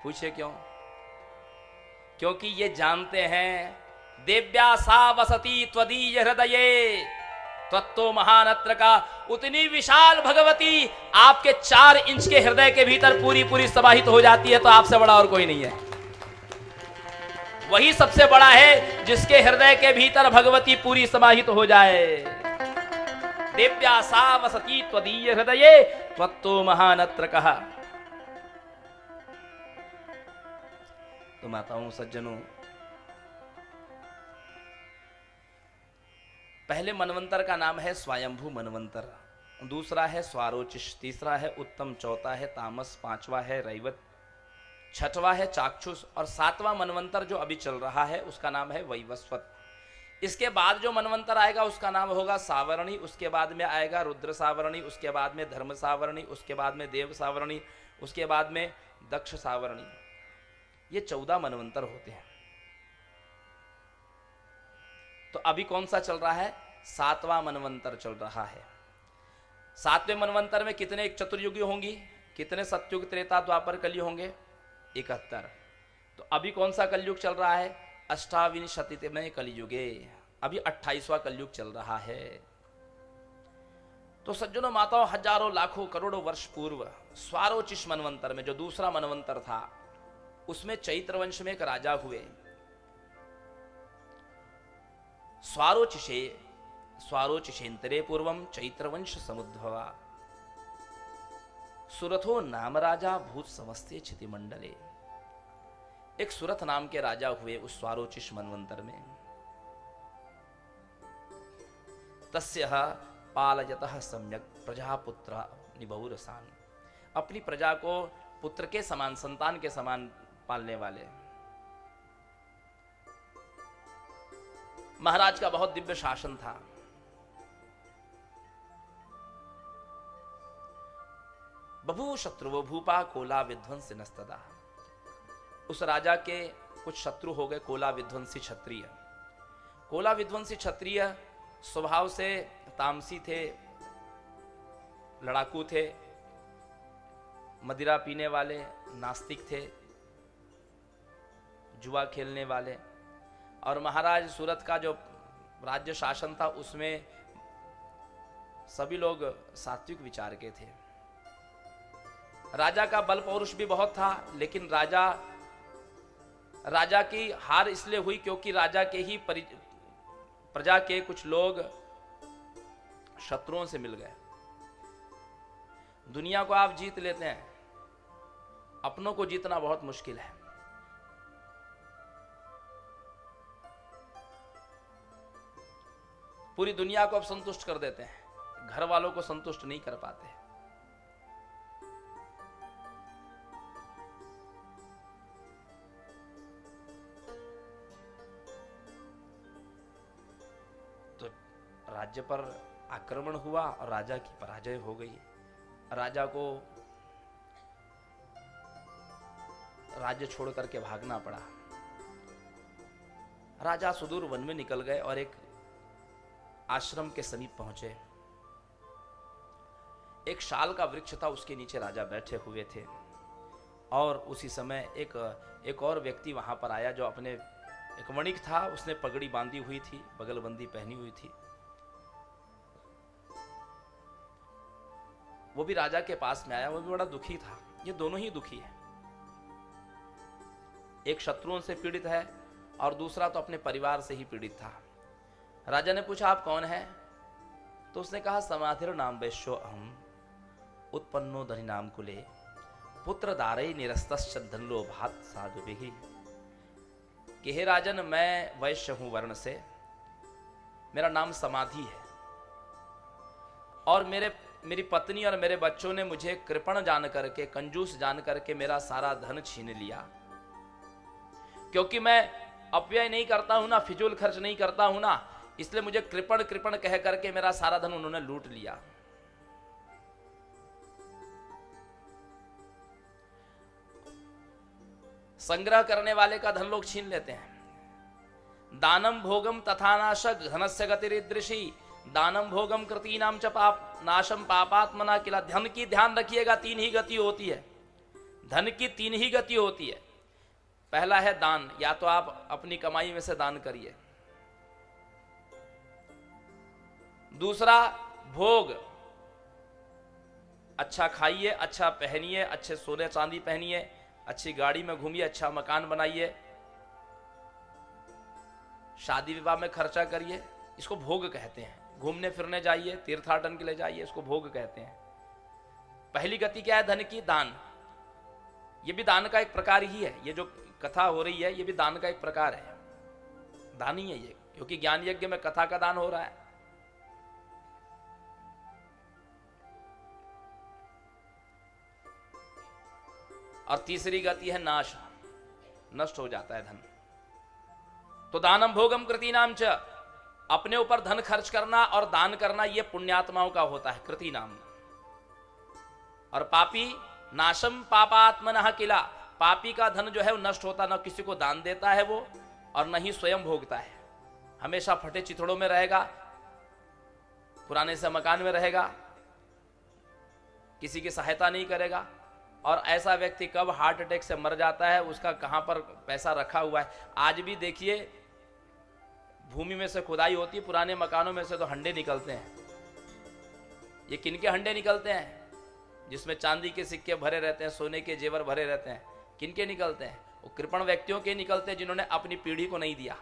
पूछे क्यों? क्योंकि ये जानते हैं देव्या सा वसती त्वदीय हृदये, तत्तो महानत्र का उतनी विशाल भगवती आपके 4 इंच के हृदय के भीतर पूरी पूरी समाहित हो जाती है, तो आपसे बड़ा और कोई नहीं है। वही सबसे बड़ा है जिसके हृदय के भीतर भगवती पूरी समाहित हो जाए। देव्या सा वसती त्वदीय हृदये त्वत्तो महानत्र कहा। तो माताओं सज्जनों, पहले मनवंतर का नाम है स्वयंभू मनवंतर, दूसरा है स्वारोचिष, तीसरा है उत्तम, चौथा है तामस, पांचवा है रैवत, छठवां है चाक्षुष और 7वां मनवंतर जो अभी चल रहा है उसका नाम है वैवस्वत। इसके बाद जो मनवंतर आएगा उसका नाम होगा सावरणी, उसके बाद में आएगा रुद्र सावरणी, उसके बाद में धर्म सावरणी, उसके बाद में देव सावरणी, उसके बाद में दक्ष सावरणी। ये 14 मनवंतर होते हैं। तो अभी कौन सा चल रहा है? 7वां मनवंतर चल रहा है। 7वें मनवंतर में कितने चतुर्युगी होंगी? कितने सतयुग, त्रेता, द्वापर, कलयुग होंगे? 71। तो अभी कौन सा कलयुग चल रहा है? अष्टाविंशतितमे कलयुगे। अभी 28वां कलयुग चल रहा है। तो सज्जनों माताओं, हजारों लाखों करोड़ों वर्ष पूर्व स्वारोचिष मनवंतर में, जो दूसरा मनवंतर था, उसमें चैत्र वंश में एक राजा हुए। स्वारोचिषेंतरे पूर्वम चैत्रवंश समुद्भवा, सुरथो नाम राजा भूत समस्ते क्षिति मंडले। एक सुरथ नाम के राजा हुए उस स्वारोचिष मनवंतर में। तस्य पालयतः सम्यक प्रजापुत्र निबहुरसान, अपनी प्रजा को पुत्र के समान, संतान के समान पालने वाले महाराज का बहुत दिव्य शासन था। बभू शत्रु भूपा कोला विध्वंस नस्तदा। उस राजा के कुछ शत्रु हो गए, कोला विध्वंसी क्षत्रिय। कोला विध्वंसी क्षत्रिय स्वभाव से तामसी थे, लड़ाकू थे, मदिरा पीने वाले, नास्तिक थे, जुआ खेलने वाले। और महाराज सूरत का जो राज्य शासन था उसमें सभी लोग सात्विक विचार के थे। राजा का बल पौरुष भी बहुत था, लेकिन राजा की हार इसलिए हुई क्योंकि राजा के ही प्रजा के कुछ लोग शत्रुओं से मिल गए। दुनिया को आप जीत लेते हैं, अपनों को जीतना बहुत मुश्किल है। पूरी दुनिया को आप संतुष्ट कर देते हैं, घर वालों को संतुष्ट नहीं कर पाते। तो राज्य पर आक्रमण हुआ और राजा की पराजय हो गई। राजा को राज्य छोड़ करके भागना पड़ा। राजा सुदूर वन में निकल गए और एक आश्रम के समीप पहुंचे। एक शाल का वृक्ष था, उसके नीचे राजा बैठे हुए थे। और उसी समय एक और व्यक्ति वहां पर आया जो अपने, एक वणिक था, उसने पगड़ी बांधी हुई थी, बगलबंदी पहनी हुई थी। वो भी राजा के पास में आया। वो भी बड़ा दुखी था। ये दोनों ही दुखी है, एक शत्रुओं से पीड़ित है और दूसरा तो अपने परिवार से ही पीड़ित था। राजा ने पूछा आप कौन है? तो उसने कहा समाधिर नाम वैश्यो अहम उत्पन्नो धनी नाम कुले पुत्र दारई निरस्तश्च धनलोभात साधुभिः। कि हे राजन, मैं वैश्य हूं वर्ण से, मेरा नाम समाधि है और मेरी पत्नी और मेरे बच्चों ने मुझे कृपण जान करके, कंजूस जान करके मेरा सारा धन छीन लिया। क्योंकि मैं अपव्यय नहीं करता हूं ना, फिजूल खर्च नहीं करता हूं ना, इसलिए मुझे कृपण कृपण कह करके मेरा सारा धन उन्होंने लूट लिया। संग्रह करने वाले का धन लोग छीन लेते हैं। दानम भोगम तथा नाशक धनस्य गतिरिदृशी दानम भोगम कृतीनाम च पाप नाशम पापात्मना किला। धन की ध्यान रखिएगा, 3 ही गति होती है, धन की 3 ही गति होती है। पहला है दान, या तो आप अपनी कमाई में से दान करिए। दूसरा भोग, अच्छा खाइए, अच्छा पहनिए, अच्छे सोने चांदी पहनिए, अच्छी गाड़ी में घूमिए, अच्छा मकान बनाइए, शादी विवाह में खर्चा करिए, इसको भोग कहते हैं। घूमने फिरने जाइए, तीर्थाटन के लिए जाइए, इसको भोग कहते हैं। पहली गति क्या है धन की? दान। ये भी दान का एक प्रकार ही है। ये जो कथा हो रही है ये भी दान का एक प्रकार है, दान ही है ये, क्योंकि ज्ञान यज्ञ में कथा का दान हो रहा है। और तीसरी गति है नाश, नष्ट हो जाता है धन। तो दानम भोगम कृतिनाम च, अपने ऊपर धन खर्च करना और दान करना ये पुण्यात्माओं का होता है, कृतिनाम। और पापी नाशम पापात्मनः किला, पापी का धन जो है वो नष्ट होता, न किसी को दान देता है वो और न ही स्वयं भोगता है, हमेशा फटे चिथड़ों में रहेगा, पुराने से मकान में रहेगा, किसी की सहायता नहीं करेगा। और ऐसा व्यक्ति कब हार्ट अटैक से मर जाता है, उसका कहां पर पैसा रखा हुआ है। आज भी देखिए भूमि में से खुदाई होती है, पुराने मकानों में से तो हंडे निकलते हैं। ये किनके हंडे निकलते हैं? जिसमें चांदी के सिक्के भरे रहते हैं, सोने के जेवर भरे रहते हैं। किनके निकलते हैं? वो कृपण व्यक्तियों के निकलते हैं, जिन्होंने अपनी पीढ़ी को नहीं दिया,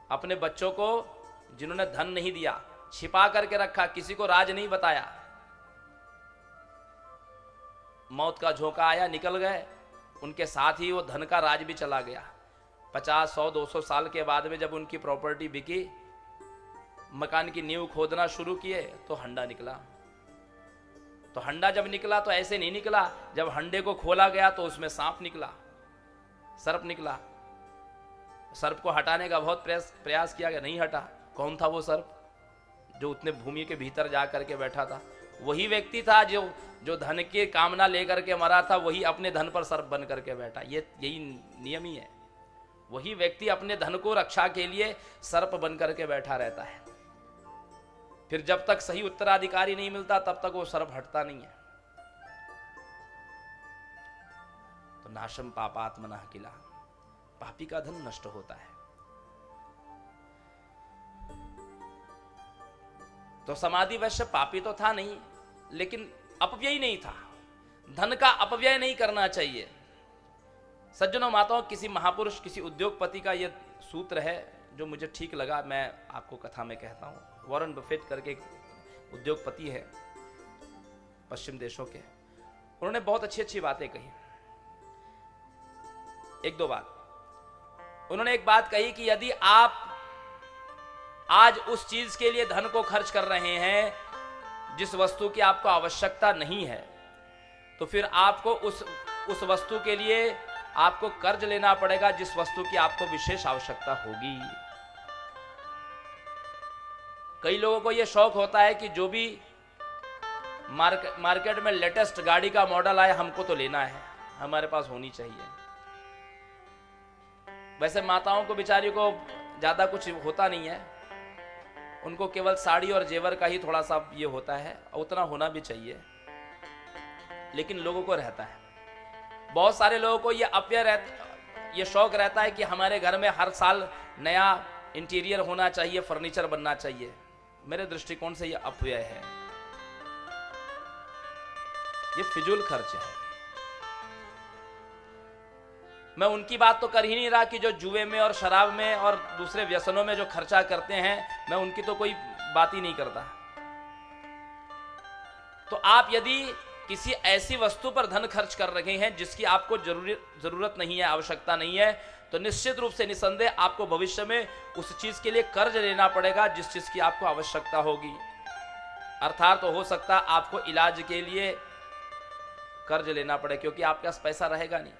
अपने बच्चों को जिन्होंने धन नहीं दिया, छिपा करके रखा, किसी को राज नहीं बताया। मौत का झोंका आया, निकल गए, उनके साथ ही वो धन का राज भी चला गया। 50, 100, 200 साल के बाद में जब उनकी प्रॉपर्टी बिकी, मकान की नींव खोदना शुरू किए तो हंडा निकला। तो हंडा जब निकला तो ऐसे नहीं निकला, जब हंडे को खोला गया तो उसमें सांप निकला, सर्प निकला। सर्प को हटाने का बहुत प्रयास किया गया, नहीं हटा। कौन था वो सर्प? जो उतने भूमि के भीतर जा करके बैठा था, वही व्यक्ति था जो धन की कामना लेकर के मरा था, वही अपने धन पर सर्प बन करके बैठा। यही नियम ही है। वही व्यक्ति अपने धन को रक्षा के लिए सर्प बन करके बैठा रहता है। फिर जब तक सही उत्तराधिकारी नहीं मिलता तब तक वो सर्प हटता नहीं है। तो नाशम पापात्मनः किला, पापी का धन नष्ट होता है। तो समाधि वैश्य पापी तो था नहीं, लेकिन अपव्यय नहीं था। धन का अपव्यय नहीं करना चाहिए। सज्जनों माताओं, किसी महापुरुष, किसी उद्योगपति का यह सूत्र है जो मुझे ठीक लगा, मैं आपको कथा में कहता हूं। वॉरेन बफेट करके एक उद्योगपति है पश्चिम देशों के, उन्होंने बहुत अच्छी अच्छी बातें कही। एक दो बात उन्होंने एक बात कही कि यदि आप आज उस चीज के लिए धन को खर्च कर रहे हैं जिस वस्तु की आपको आवश्यकता नहीं है, तो फिर आपको उस वस्तु के लिए आपको कर्ज लेना पड़ेगा जिस वस्तु की आपको विशेष आवश्यकता होगी। कई लोगों को यह शौक होता है कि जो भी मार्केट में लेटेस्ट गाड़ी का मॉडल आए हमको तो लेना है, हमारे पास होनी चाहिए। वैसे माताओं को बेचारी को ज्यादा कुछ होता नहीं है, उनको केवल साड़ी और जेवर का ही थोड़ा सा ये होता है, उतना होना भी चाहिए, लेकिन लोगों को रहता है। बहुत सारे लोगों को ये शौक रहता है कि हमारे घर में हर साल नया इंटीरियर होना चाहिए, फर्नीचर बनना चाहिए। मेरे दृष्टिकोण से यह अपव्यय है, ये फिजूल खर्च है। मैं उनकी बात तो कर ही नहीं रहा कि जो जुए में और शराब में और दूसरे व्यसनों में जो खर्चा करते हैं, मैं उनकी तो कोई बात ही नहीं करता। तो आप यदि किसी ऐसी वस्तु पर धन खर्च कर रहे हैं जिसकी आपको जरूरत नहीं है, आवश्यकता नहीं है, तो निश्चित रूप से निसंदेह आपको भविष्य में उस चीज के लिए कर्ज लेना पड़ेगा जिस चीज की आपको आवश्यकता होगी। अर्थात तो हो सकता आपको इलाज के लिए कर्ज लेना पड़े, क्योंकि आपके पास पैसा रहेगा नहीं।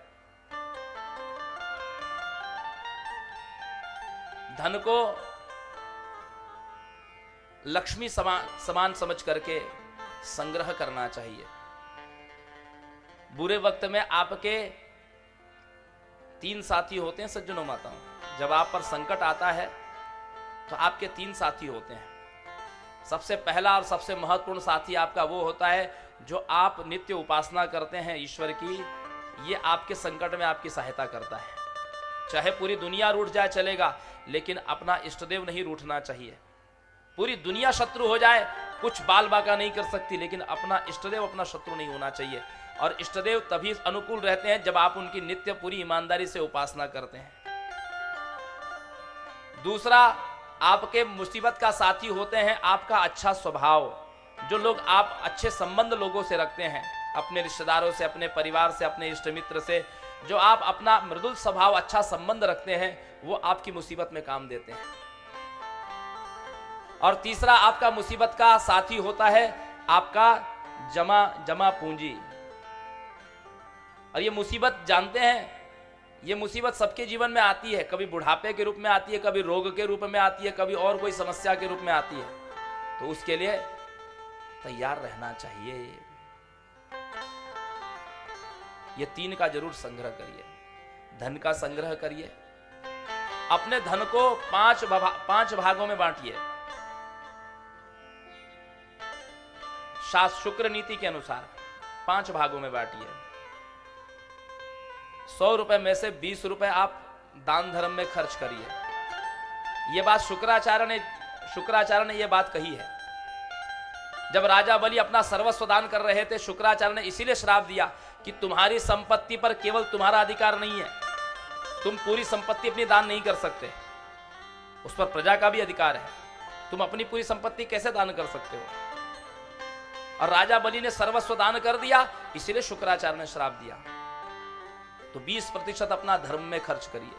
धन को लक्ष्मी समान समझ करके संग्रह करना चाहिए। बुरे वक्त में आपके 3 साथी होते हैं सज्जनों माताओं। जब आप पर संकट आता है तो आपके 3 साथी होते हैं। सबसे पहला और सबसे महत्वपूर्ण साथी आपका वो होता है जो आप नित्य उपासना करते हैं ईश्वर की, ये आपके संकट में आपकी सहायता करता है। चाहे पूरी दुनिया रूठ जाए चलेगा, लेकिन अपना इष्टदेव नहीं रूठना चाहिए। पूरी दुनिया शत्रु हो जाए, कुछ बाल बाका नहीं कर सकती, लेकिन अपना इष्टदेव अपना शत्रु नहीं होना चाहिए। और इष्टदेव तभी अनुकूल रहते हैं जब आप उनकी नित्य पूरी ईमानदारी से उपासना करते हैं। दूसरा, आपके मुसीबत का साथी होते हैं आपका अच्छा स्वभाव। जो लोग आप अच्छे संबंध लोगों से रखते हैं, अपने रिश्तेदारों से, अपने परिवार से, अपने इष्ट मित्र से, जो आप अपना मृदुल स्वभाव, अच्छा संबंध रखते हैं, वो आपकी मुसीबत में काम देते हैं। और तीसरा, आपका मुसीबत का साथी होता है आपका जमा पूंजी। और ये मुसीबत जानते हैं, ये मुसीबत सबके जीवन में आती है। कभी बुढ़ापे के रूप में आती है, कभी रोग के रूप में आती है, कभी और कोई समस्या के रूप में आती है। तो उसके लिए तैयार रहना चाहिए। ये 3 का जरूर संग्रह करिए। धन का संग्रह करिए, अपने धन को 5 भागों में बांटिए। शास्त्र शुक्र नीति के अनुसार 5 भागों में बांटिए। 100 रुपए में से 20 रुपए आप दान धर्म में खर्च करिए। यह बात शुक्राचार्य ने यह बात कही है। जब राजा बलि अपना सर्वस्व दान कर रहे थे, शुक्राचार्य ने इसीलिए श्राप दिया कि तुम्हारी संपत्ति पर केवल तुम्हारा अधिकार नहीं है, तुम पूरी संपत्ति अपनी दान नहीं कर सकते, उस पर प्रजा का भी अधिकार है। तुम अपनी पूरी संपत्ति कैसे दान कर सकते हो? और राजा बलि ने सर्वस्व दान कर दिया, इसीलिए शुक्राचार्य ने श्राप दिया। तो 20% अपना धर्म में खर्च करिए।